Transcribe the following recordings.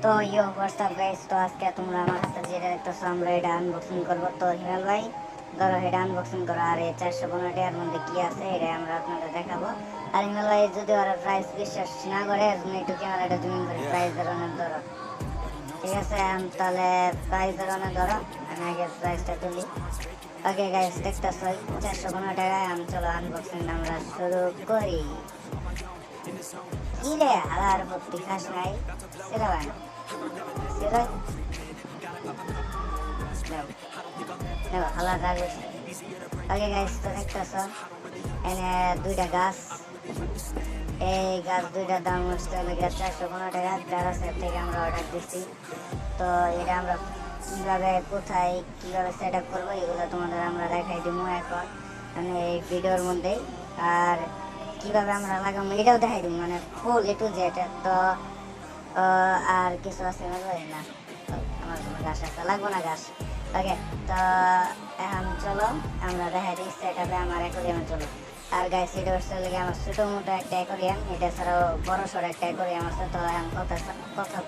তো ইয়ো WhatsApp guys, তো আজকে তোমরা আমার কাছে যেটা দেখতেছো আমরা এটা আনবক্সিং করবো। তো হিমেল ভাই ধরো এটা আনবক্সিং করো, আর এই 415 টাকার মধ্যে কি আছে এটা আমরা আপনাদের দেখাবো। আর হিমেল ভাই যদি ওরা প্রাইস বিশ্বাস না করে তুমি একটু ক্যামেরাটা জুমিং করে প্রাইসের অনেক ধরো, ঠিক আছে? তাহলে প্রাইসের অনেক ধরো, আমি আগে প্রাইসটা তুলি। ওকে গাইস, দেখতেছো 415 টাকায়। আমি চলো আনবক্সিং আমরা শুরু করি। কি রে হালার ভর্তি খাস নাই সেটা ভাই সেটা হালার রাগ। ওকে গাইস, তো দেখতেছো এনে দুইটা গাছ, এই গাছ দুইটার দাম হচ্ছে 415 টাকা। প্যারাসেট থেকে আমরা অর্ডার দিচ্ছি। তো এটা আমরা কিভাবে কোথায় কিভাবে সেট আপ করবো এগুলো তোমাদের আমরা দেখাই দিব এখন মানে এই ভিডিওর মধ্যে। আর কিভাবে আমরা লাগাবো এটাও দেখাই দিব, মানে ফুল এ টু জেড। তো আর কিছু আছে না আমার কোনো গাছ আছে লাগবো না গাছ। ওকে, তো এখন চলো আমরা দেখাই দিই সেট আপে আমার অ্যাকোয়ারিয়ামে চলো। আর গাইস এটা হচ্ছে আমার ছোটো মোটো একটা অ্যাকোয়ারিয়াম, এটা ছাড়াও বড় সড়ো একটা অ্যাকোয়ারিয়াম আছে। তো এখন কথা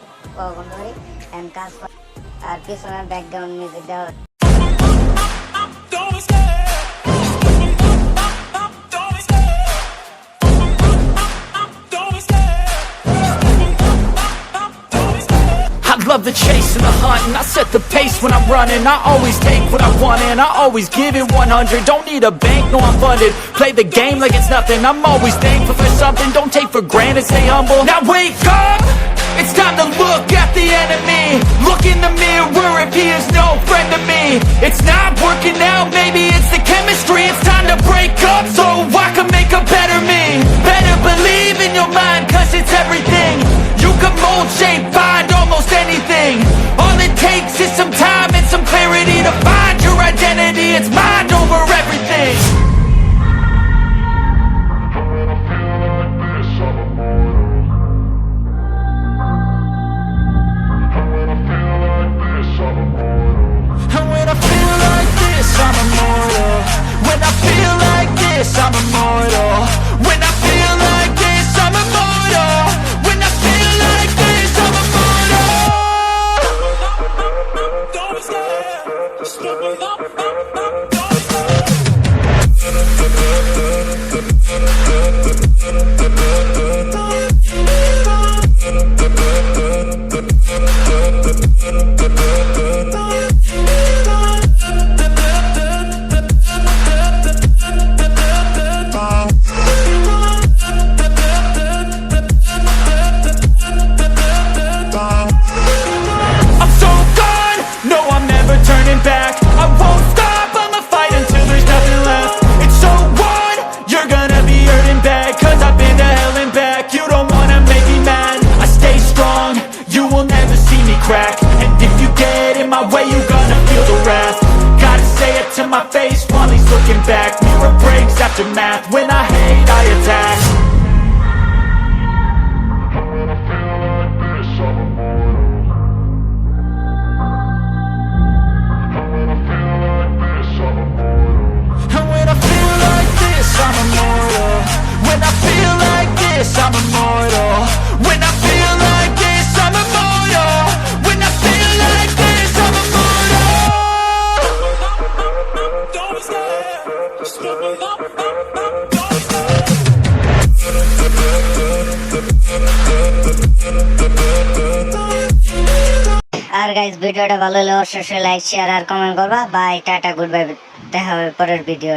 বন্ধ করি এখন কাজ। আর পিছনের ব্যাকগ্রাউন্ড মিউজিক দেওয়া। Love the chase and the hunt, and I set the pace when I'm running. I always take what I want and I always give it 100. Don't need a bank, no I'm funded. Play the game like it's nothing. I'm always thankful for something. Don't take for granted, stay humble. Now wake up, it's time to look at the enemy. Look in the mirror if he is no friend to me. It's not working out, maybe it's the chemistry. It's time to break up so I can make a better me. Better believe in your mind, cause it's everything. You can mold, shape, find almost anything. All it takes is some time and some clarity to find your identity. It's mind over everything. And when I feel like this, I'm immortal. When I feel like this, I'm immortal. When I feel like this, I'm immortal. When I feel like this, I'm immortal. Don't stop, turning back. I won't stop, I'ma fight until there's nothing left. It's so on, you're gonna be hurting bad, cause I've been to hell and back. You don't wanna make me mad, I stay strong, you will never see me crack. And if you get in my way, you're gonna feel the wrath. Gotta say it to my face while he's looking back. Mirror breaks after math, when I hate I attack. I'm immortal. When I feel like this, I'm immortal. When I feel like this, I'm immortal. When I feel like this, I'm immortal. Don't stop. আর guys ভিডিওটা ভালো হলে অবশ্যই like share আর comment করবা। Bye, tata, good bye, দেখা হবে পরের ভিডিও।